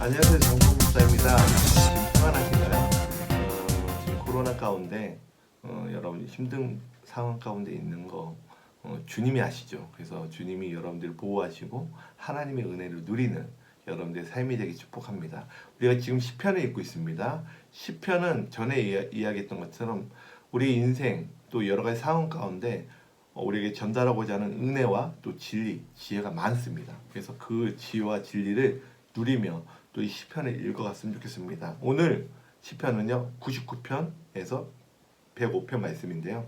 안녕하세요. 정봉 목사입니다. 지금 평안하신가요? 지금 코로나 가운데 여러분이 힘든 상황 가운데 있는 거 주님이 아시죠? 그래서 주님이 여러분들을 보호하시고 하나님의 은혜를 누리는 여러분들의 삶이 되기 축복합니다. 우리가 지금 시편을 읽고 있습니다. 시편은 전에 이야기했던 것처럼 우리 인생 또 여러 가지 상황 가운데 우리에게 전달하고자 하는 은혜와 또 진리, 지혜가 많습니다. 그래서 그 지혜와 진리를 누리며 또 이 시편을 읽어갔으면 좋겠습니다. 오늘 시편은요 99편에서 105편 말씀인데요.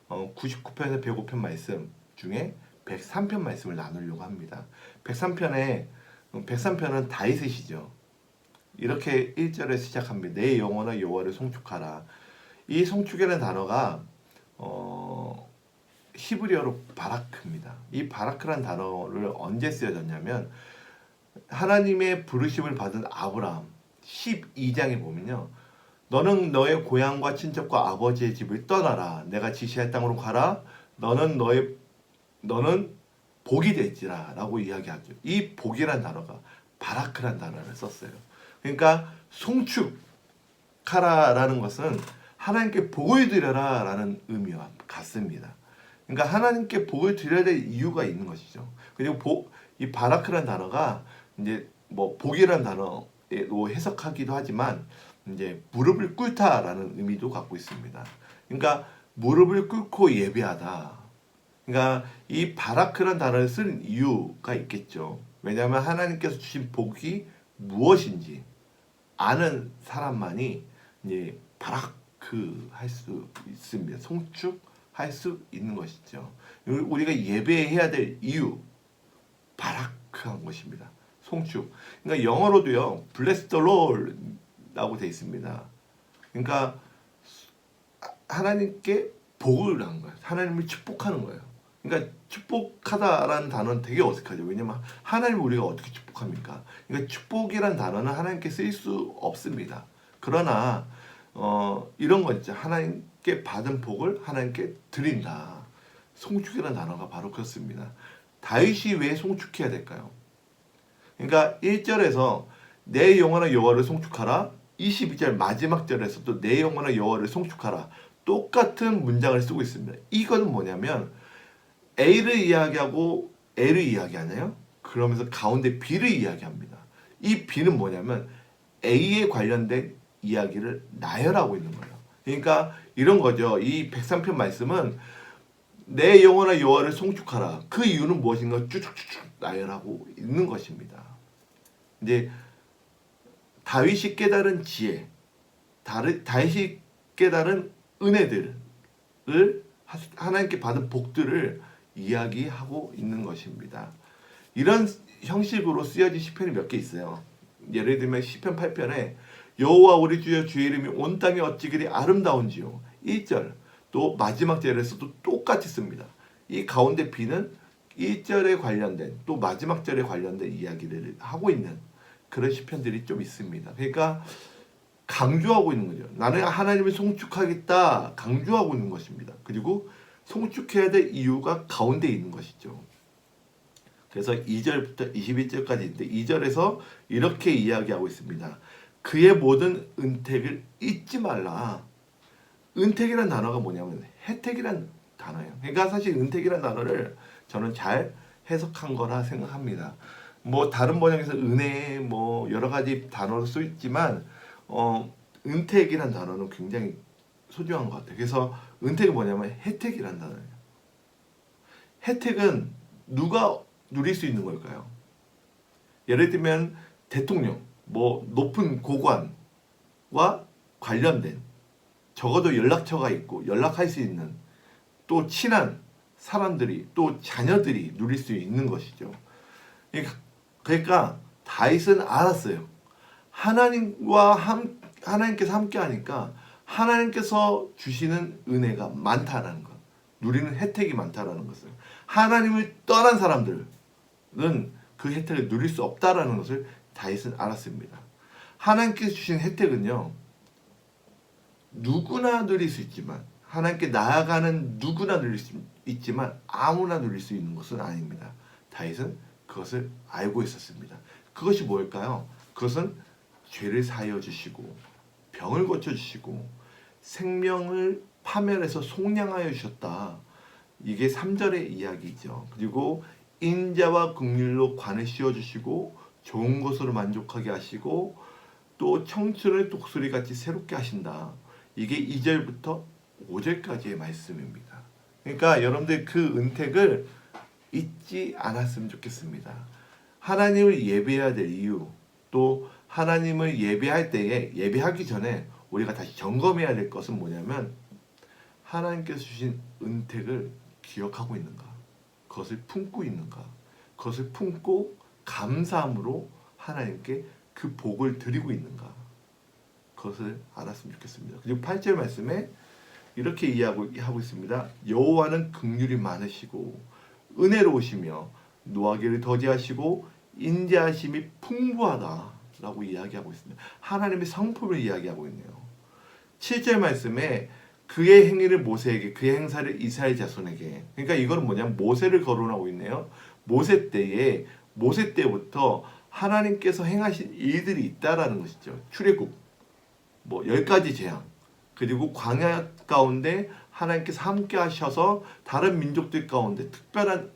99편에서 105편 말씀 중에 103편 말씀을 나누려고 합니다. 103편은 다윗이시죠. 이렇게 1절에 시작합니다. 내 영혼아 여호와를 송축하라. 이 송축이라는 단어가 히브리어로 바라크입니다. 이 바라크란 단어를 언제 쓰여졌냐면 하나님의 부르심을 받은 아브라함 12장에 보면요. 너는 너의 고향과 친척과 아버지의 집을 떠나라. 내가 지시할 땅으로 가라. 너는 복이 될지라 라고 이야기하죠. 이 복이란 단어가 바라크란 단어를 썼어요. 그러니까 송축하라라는 것은 하나님께 복을 드려라 라는 의미와 같습니다. 그러니까 하나님께 복을 드려야 될 이유가 있는 것이죠. 그리고 이 바라크란 단어가 이제 뭐 복이란 단어로 해석하기도 하지만 이제 무릎을 꿇다라는 의미도 갖고 있습니다. 그러니까 무릎을 꿇고 예배하다. 그러니까 이 바라크란 단어를 쓴 이유가 있겠죠. 왜냐하면 하나님께서 주신 복이 무엇인지 아는 사람만이 이제 바라크 할 수 있습니다. 송축할 수 있는 것이죠. 우리가 예배해야 될 이유 바라크한 것입니다. 송축. 그러니까 영어로도요. bless the Lord라고 되어 있습니다. 그러니까 하나님께 복을 한 거예요. 하나님을 축복하는 거예요. 그러니까 축복하다라는 단어는 되게 어색하죠. 왜냐면 하나님을 우리가 어떻게 축복합니까? 그러니까 축복이라는 단어는 하나님께 쓰일 수 없습니다. 그러나 이런 거 있죠. 하나님께 받은 복을 하나님께 드린다. 송축이라는 단어가 바로 그렇습니다. 다윗이 왜 송축해야 될까요? 그러니까 1절에서 내 영혼아 여호와를 송축하라. 22절 마지막 절에서 또 내 영혼아 여호와를 송축하라. 똑같은 문장을 쓰고 있습니다. 이건 뭐냐면 A를 이야기하고 L을 이야기하나요? 그러면서 가운데 B를 이야기합니다. 이 B는 뭐냐면 A에 관련된 이야기를 나열하고 있는 거예요. 그러니까 이런 거죠. 이 103편 말씀은 내 영혼아 여호와를 송축하라. 그 이유는 무엇인가 쭉쭉쭉 나열하고 있는 것입니다. 이제 다윗이 깨달은 지혜, 다윗이 깨달은 은혜들을 하나님께 받은 복들을 이야기하고 있는 것입니다. 이런 형식으로 쓰여진 시편이 몇 개 있어요. 예를 들면 시편 8편에 여호와 우리 주여 주의 이름이 온 땅에 어찌 그리 아름다운지요. 1절 또 마지막 절에서도 똑같이 씁니다. 이 가운데 B는 1절에 관련된 또 마지막 절에 관련된 이야기를 하고 있는 그런 시편들이 좀 있습니다. 그러니까 강조하고 있는 거죠. 나는 하나님을 송축하겠다 강조하고 있는 것입니다. 그리고 송축해야 될 이유가 가운데 있는 것이죠. 그래서 2절부터 21절까지 있는데 2절에서 이렇게 이야기하고 있습니다. 그의 모든 은택을 잊지 말라. 은택이라는 단어가 뭐냐면 혜택이라는 단어예요. 그러니까 사실 은택이라는 단어를 저는 잘 해석한 거라 생각합니다. 뭐 다른 번역에서 은혜 뭐 여러 가지 단어로 써 있지만 은택이라는 단어는 굉장히 소중한 것 같아요. 그래서 은택이 뭐냐면 혜택이라는 단어예요. 혜택은 누가 누릴 수 있는 걸까요? 예를 들면 대통령, 뭐 높은 고관과 관련된 적어도 연락처가 있고 연락할 수 있는 또 친한 사람들이 또 자녀들이 누릴 수 있는 것이죠. 그러니까 다윗은 알았어요. 하나님께서 함께 하니까 하나님께서 주시는 은혜가 많다라는 것, 누리는 혜택이 많다라는 것을, 하나님을 떠난 사람들은 그 혜택을 누릴 수 없다라는 것을 다윗은 알았습니다. 하나님께서 주신 혜택은요, 누구나 누릴 수 있지만, 하나님께 나아가는 누구나 누릴 수 있지만 아무나 누릴 수 있는 것은 아닙니다. 다윗은 그것을 알고 있었습니다. 그것이 뭘까요? 그것은 죄를 사하여 주시고 병을 고쳐 주시고 생명을 파멸해서 속량하여 주셨다. 이게 3절의 이야기죠. 그리고 인자와 긍휼로 관을 씌워 주시고 좋은 것으로 만족하게 하시고 또 청춘을 독수리같이 새롭게 하신다. 이게 2절부터 5절까지의 말씀입니다. 그러니까 여러분들 그 은택을 잊지 않았으면 좋겠습니다. 하나님을 예배해야 될 이유, 또 하나님을 예배할 때에 예배하기 전에 우리가 다시 점검해야 될 것은 뭐냐면 하나님께서 주신 은택을 기억하고 있는가, 그것을 품고 있는가, 그것을 품고 감사함으로 하나님께 그 복을 드리고 있는가, 그것을 알았으면 좋겠습니다. 그리고 8절 말씀에 이렇게 이야기하고 있습니다. 여호와는 긍휼이 많으시고 은혜로우시며 노하기를 더디하시고 인자하심이 풍부하다라고 이야기하고 있습니다. 하나님의 성품을 이야기하고 있네요. 7절 말씀에 그의 행위를 모세에게, 그의 행사를 이스라엘 자손에게. 그러니까 이거는 뭐냐면 모세를 거론하고 있네요. 모세 때부터 하나님께서 행하신 일들이 있다라는 것이죠. 출애굽, 10가지 재앙, 그리고 광야 가운데 하나님께서 함께 하셔서 다른 민족들 가운데 특별한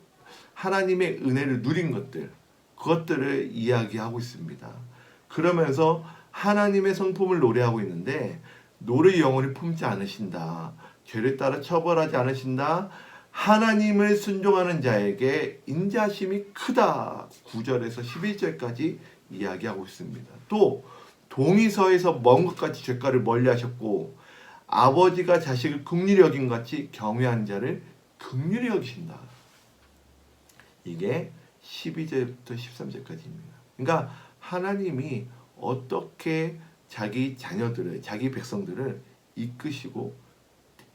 하나님의 은혜를 누린 것들, 그것들을 이야기하고 있습니다. 그러면서 하나님의 성품을 노래하고 있는데 노를 영원히 품지 않으신다. 죄를 따라 처벌하지 않으신다. 하나님을 순종하는 자에게 인자심이 크다. 9절에서 11절까지 이야기하고 있습니다. 또 동이서에서 먼 것같이 죄가를 멀리하셨고 아버지가 자식을 긍휼히 여긴 같이 경외한 자를 긍휼히 여기신다. 이게 12절부터 13절까지입니다. 그러니까 하나님이 어떻게 자기 자녀들을, 자기 백성들을 이끄시고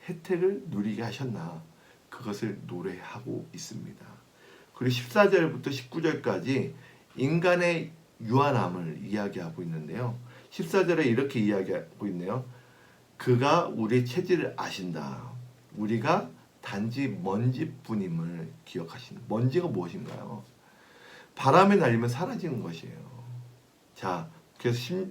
혜택을 누리게 하셨나, 그것을 노래하고 있습니다. 그리고 14절부터 19절까지 인간의 유한함을 이야기하고 있는데요. 14절에 이렇게 이야기하고 있네요. 그가 우리의 체질을 아신다. 우리가 단지 먼지뿐임을 기억하신다. 먼지가 무엇인가요? 바람에 날리면 사라지는 것이에요. 자, 그래서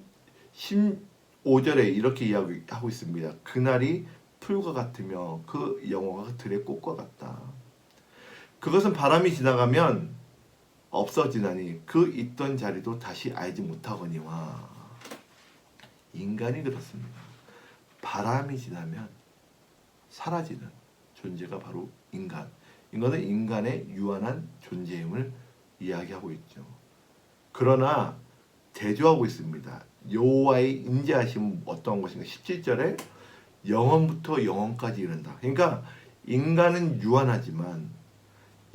15절에 이렇게 이야기하고 있습니다. 그날이 풀과 같으며 그 영화가 들의 꽃과 같다. 그것은 바람이 지나가면 없어지나니 그 있던 자리도 다시 알지 못하거니와. 인간이 그렇습니다. 바람이 지나면 사라지는 존재가 바로 인간. 이거는 인간의 유한한 존재임을 이야기하고 있죠. 그러나 대조하고 있습니다. 여호와의 인자하심은 어떤 것인가? 17절에 영원부터 영원까지 이른다. 그러니까 인간은 유한하지만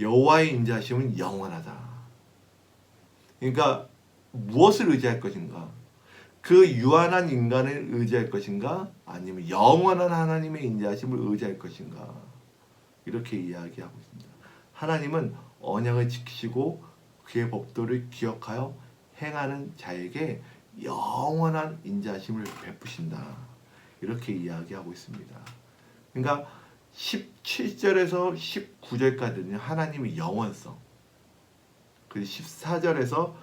여호와의 인자하심은 영원하다. 그러니까 무엇을 의지할 것인가? 그 유한한 인간을 의지할 것인가? 아니면 영원한 하나님의 인자하심을 의지할 것인가? 이렇게 이야기하고 있습니다. 하나님은 언약을 지키시고 그의 법도를 기억하여 행하는 자에게 영원한 인자하심을 베푸신다. 이렇게 이야기하고 있습니다. 그러니까 17절에서 19절까지는 하나님의 영원성, 그리고 14절에서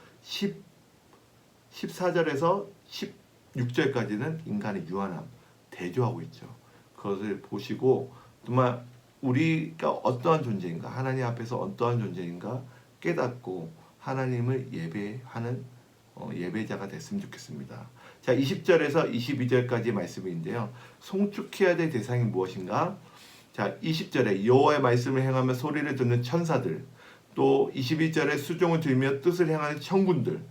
16절까지는 인간의 유한함 대조하고 있죠. 그것을 보시고 정말 우리가 어떠한 존재인가, 하나님 앞에서 어떠한 존재인가 깨닫고 하나님을 예배하는 예배자가 됐으면 좋겠습니다. 자, 20절에서 22절까지 말씀인데요. 송축해야 될 대상이 무엇인가? 자, 20절에 여호와의 말씀을 행하며 소리를 듣는 천사들, 또 21절에 수종을 들며 뜻을 행하는 천군들,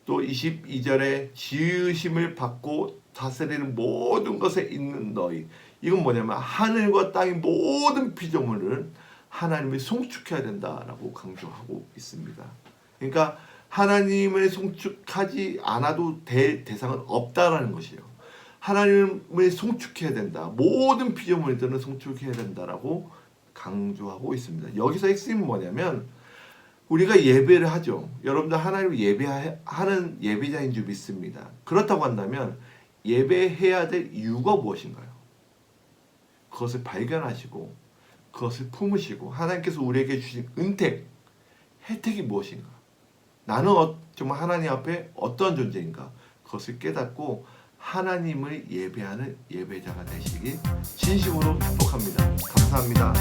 또 22절에 지으심을 받고 다스리는 모든 것에 있는 너희. 이건 뭐냐면 하늘과 땅의 모든 피조물을 하나님을 송축해야 된다라고 강조하고 있습니다. 그러니까 하나님을 송축하지 않아도 될 대상은 없다라는 것이에요. 하나님을 송축해야 된다. 모든 피조물들은 송축해야 된다라고 강조하고 있습니다. 여기서 핵심은 뭐냐면 우리가 예배를 하죠. 여러분들 하나님을 예배하는 예배자인 줄 믿습니다. 그렇다고 한다면 예배해야 될 이유가 무엇인가요? 그것을 발견하시고 그것을 품으시고 하나님께서 우리에게 주신 은택, 혜택이 무엇인가? 나는 정말 하나님 앞에 어떤 존재인가 그것을 깨닫고 하나님을 예배하는 예배자가 되시길 진심으로 축복합니다. 감사합니다.